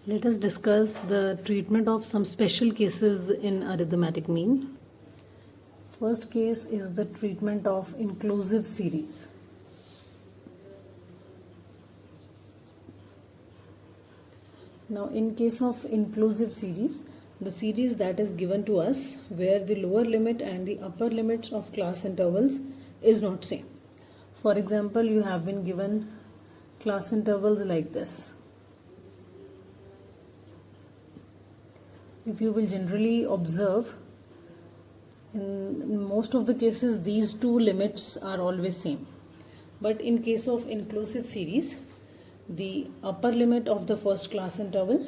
Let us discuss the treatment of some special cases in arithmetic mean. First case is the treatment of inclusive series. Now, in case of inclusive series, the series that is given to us where the lower limit and the upper limits of class intervals is not same. For example, you have been given class intervals like this. If you will generally observe, in most of the cases these two limits are always same. But in case of inclusive series, the upper limit of the first class interval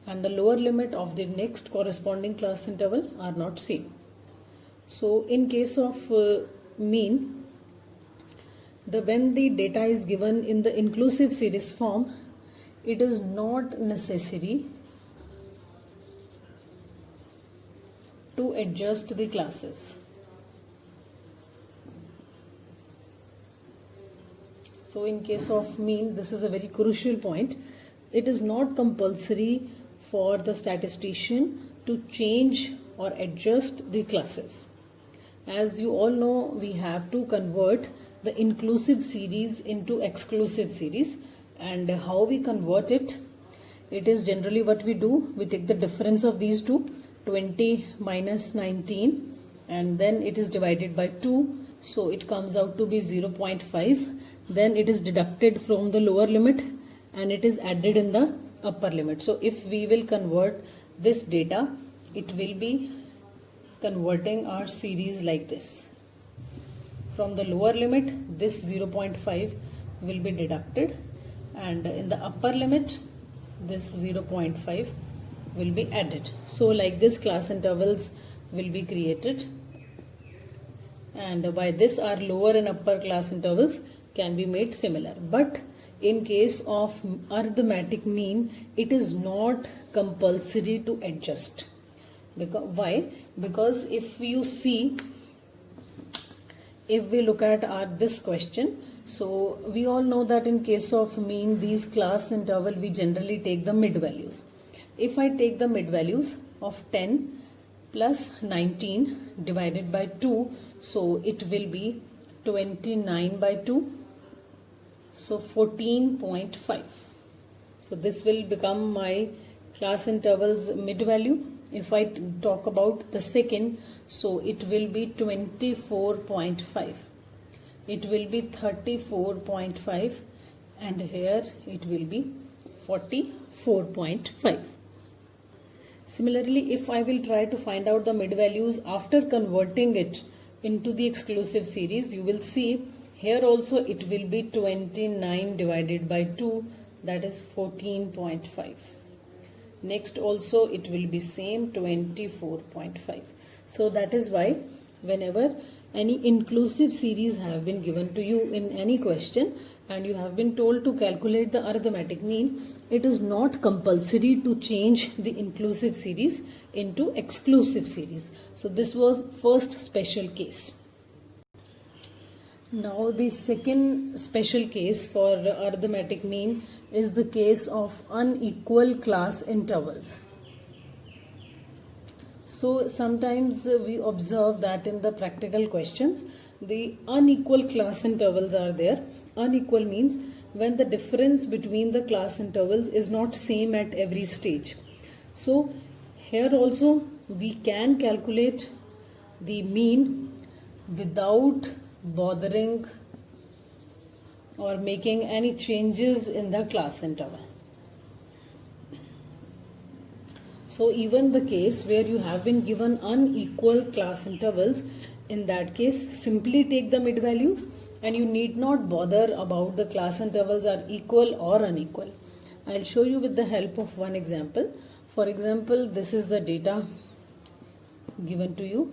and the lower limit of the next corresponding class interval are not same. So in case of mean, when the data is given in the inclusive series form, it is not necessary to adjust the classes. So in case of mean, this is a very crucial point. It is not compulsory for the statistician to change or adjust the classes. As you all know, we have to convert the inclusive series into exclusive series, and how we convert it, it is generally what we do. We take the difference of these two, 20 minus 19, and then it is divided by 2, so it comes out to be 0.5. Then it is deducted from the lower limit and it is added in the upper limit. So if we will convert this data, it will be converting our series like this. From the lower limit, this 0.5 will be deducted, and in the upper limit, this 0.5 will be added. So like this, class intervals will be created, and by this our lower and upper class intervals can be made similar. But in case of arithmetic mean, it is not compulsory to adjust. Why? Because if you see, if we look at this question, so we all know that in case of mean, these class interval, we generally take the mid values. If I take the mid values of 10 plus 19 divided by 2, so it will be 29 by 2, so 14.5. So this will become my class intervals mid value. If I talk about the second, so it will be 24.5. It will be 34.5, and here it will be 44.5. Similarly, if I will try to find out the mid values after converting it into the exclusive series, you will see here also it will be 29 divided by 2, that is 14.5. Next also it will be same, 24.5. So that is why whenever any inclusive series have been given to you in any question and you have been told to calculate the arithmetic mean, it is not compulsory to change the inclusive series into exclusive series. So this was first special case. Now the second special case for arithmetic mean is the case of unequal class intervals. So sometimes we observe that in the practical questions, the unequal class intervals are there. Unequal means when the difference between the class intervals is not same at every stage. So here also we can calculate the mean without bothering or making any changes in the class interval. So even the case where you have been given unequal class intervals, in that case simply take the mid values and you need not bother about the class intervals are equal or unequal. I'll show you with the help of one example. For example, this is the data given to you.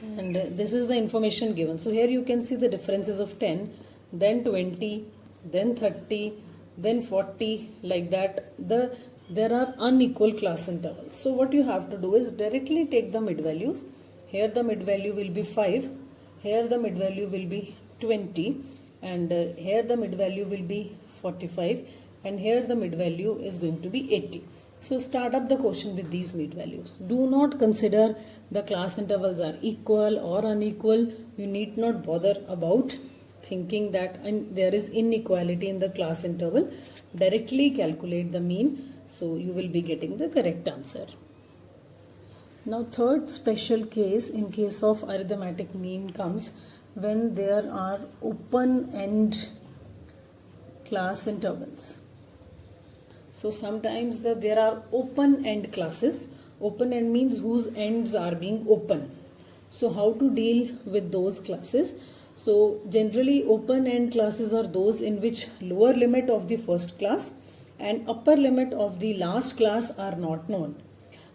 And this is the information given. So here you can see the differences of 10, then 20, then 30, then 40, like that. There are unequal class intervals. So what you have to do is directly take the mid values. Here the mid value will be 5, here the mid value will be 20, and here the mid value will be 45 and here the mid value is going to be 80. So start up the question with these mid values. Do not consider the class intervals are equal or unequal. You need not bother about thinking that there is inequality in the class interval. Directly calculate the mean, so you will be getting the correct answer. Now third special case in case of arithmetic mean comes when there are open-end class intervals. So sometimes there are open-end classes. Open-end means whose ends are being open. So how to deal with those classes? So generally open-end classes are those in which lower limit of the first class and upper limit of the last class are not known.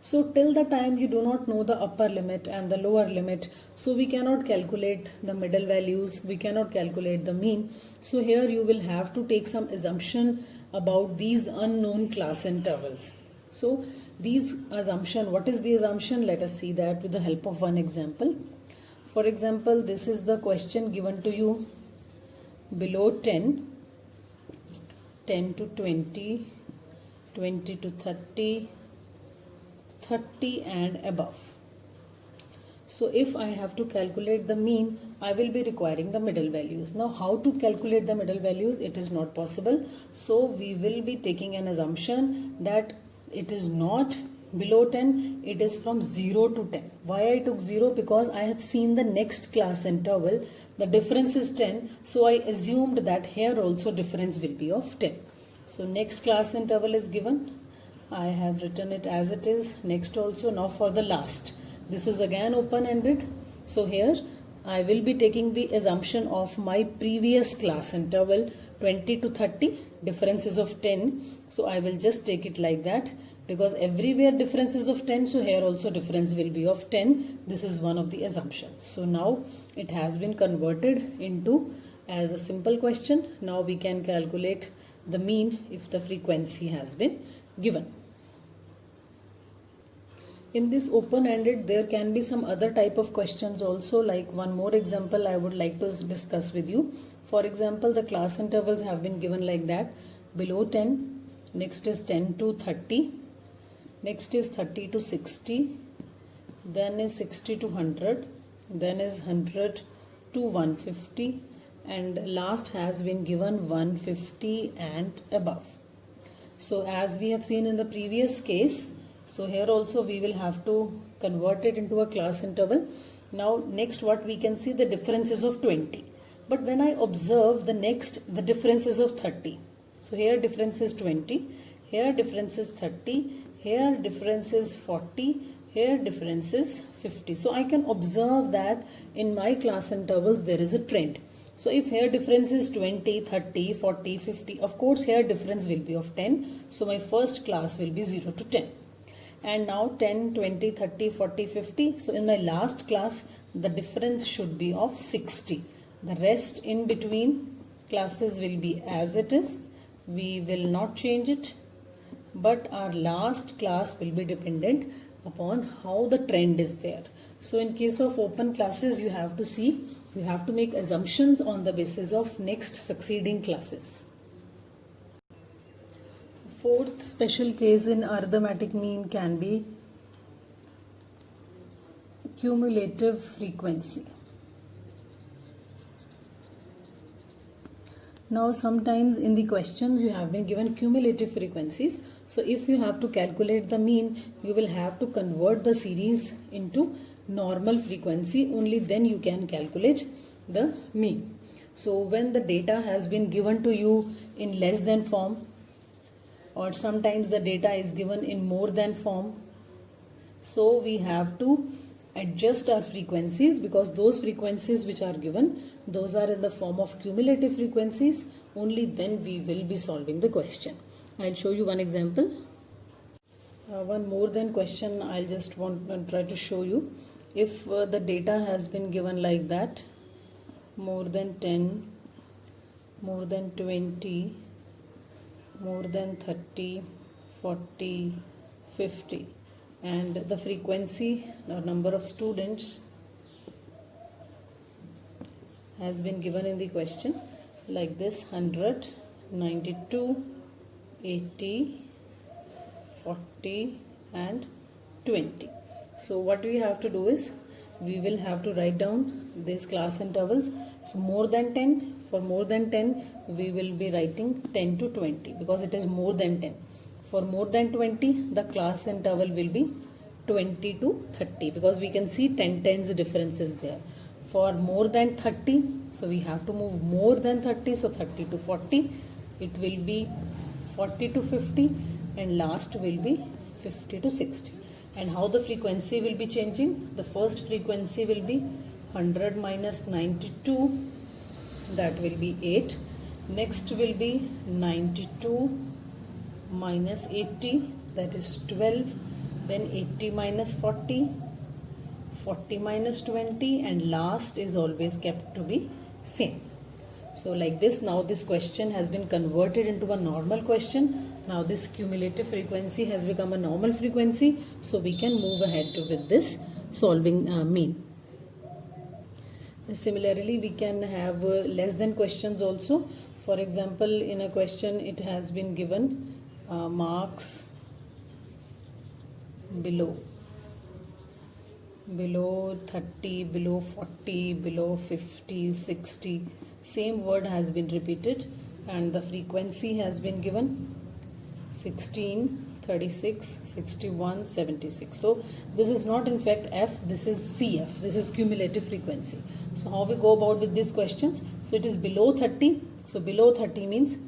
So till the time you do not know the upper limit and the lower limit, so we cannot calculate the middle values, we cannot calculate the mean. So here you will have to take some assumption about these unknown class intervals. So these assumption, what is the assumption? Let us see that with the help of one example. For example, this is the question given to you below 10, 10 to 20, 20 to 30, 30 and above. So if I have to calculate the mean, I will be requiring the middle values. Now how to calculate the middle values? It is not possible. So we will be taking an assumption that it is not below 10, it is from 0 to 10. Why I took 0? Because I have seen the next class interval, the difference is 10. So I assumed that here also difference will be of 10. So next class interval is given. I have written it as it is. Next also. Now for the last. This is again open-ended. So here I will be taking the assumption of my previous class interval 20 to 30, differences of 10. So I will just take it like that because everywhere differences of 10. So here also difference will be of 10. This is one of the assumptions. So now it has been converted into as a simple question. Now we can calculate the mean if the frequency has been given. In this open-ended, there can be some other type of questions also, like one more example I would like to discuss with you. For example, the class intervals have been given like that. Below 10, next is 10 to 30, next is 30 to 60, then is 60 to 100, then is 100 to 150, and last has been given 150 and above. So as we have seen in the previous case, so here also we will have to convert it into a class interval. Now next what we can see, the differences of 20. But when I observe the difference is of 30. So here difference is 20, here difference is 30, here difference is 40, here difference is 50. So I can observe that in my class intervals there is a trend. So if here difference is 20, 30, 40, 50, of course here difference will be of 10. So my first class will be 0 to 10. And now 10, 20, 30, 40, 50. So in my last class, the difference should be of 60. The rest in between classes will be as it is. We will not change it. But our last class will be dependent upon how the trend is there. So in case of open classes, you have to make assumptions on the basis of next succeeding classes. Fourth special case in arithmetic mean can be cumulative frequency. Now sometimes in the questions you have been given cumulative frequencies. So if you have to calculate the mean, you will have to convert the series into normal frequency. Only then you can calculate the mean. So when the data has been given to you in less than form, or sometimes the data is given in more than form, so we have to adjust our frequencies because those frequencies which are given, those are in the form of cumulative frequencies. Only then we will be solving the question. I'll show you one example. One more than question I'll just want to try to show you. If the data has been given like that, more than 10, more than 20, more than 30, 40, 50, and the frequency or number of students has been given in the question. like this: 100, 92, 80, 40 and 20. So what we have to do is we will have to write down these class intervals. So more than 10, for more than 10 we will be writing 10 to 20 because it is more than 10. For more than 20 the class interval will be 20 to 30 because we can see 10 tens differences there. For more than 30, so we have to move more than 30, so 30 to 40, it will be 40 to 50 and last will be 50 to 60. And how the frequency will be changing? The first frequency will be 100 minus 92, that will be 8. Next will be 92 minus 80, that is 12. Then 80 minus 40, 40 minus 20, and last is always kept to be same. So like this, now this question has been converted into a normal question. Now this cumulative frequency has become a normal frequency, so we can move ahead with this solving mean. Similarly, we can have less than questions also. For example, in a question it has been given marks below 30, below 40, below 50, 60, same word has been repeated and the frequency has been given 16, 36, 61, 76. So this is not in fact F, this is CF, this is cumulative frequency. So how we go about with these questions? So it is below 30, so below 30 means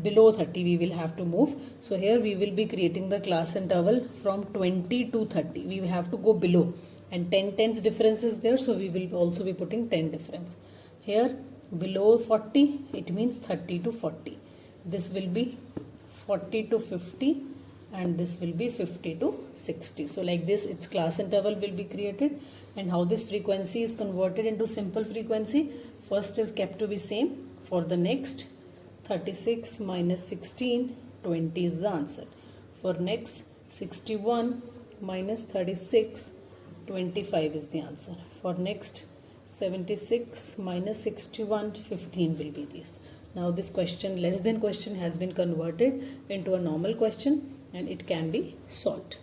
below 30 we will have to move. So here we will be creating the class interval from 20 to 30. We have to go below, and 10 tens difference is there, so we will also be putting 10 difference. Here below 40 it means 30 to 40. This will be 40 to 50 and this will be 50 to 60. So like this its class interval will be created. And how this frequency is converted into simple frequency? First is kept to be same. For the next 36 minus 16, 20 is the answer. For next 61 minus 36, 25 is the answer. For next 76 minus 61, 15 will be this. Now this question, less than question, has been converted into a normal question and it can be solved.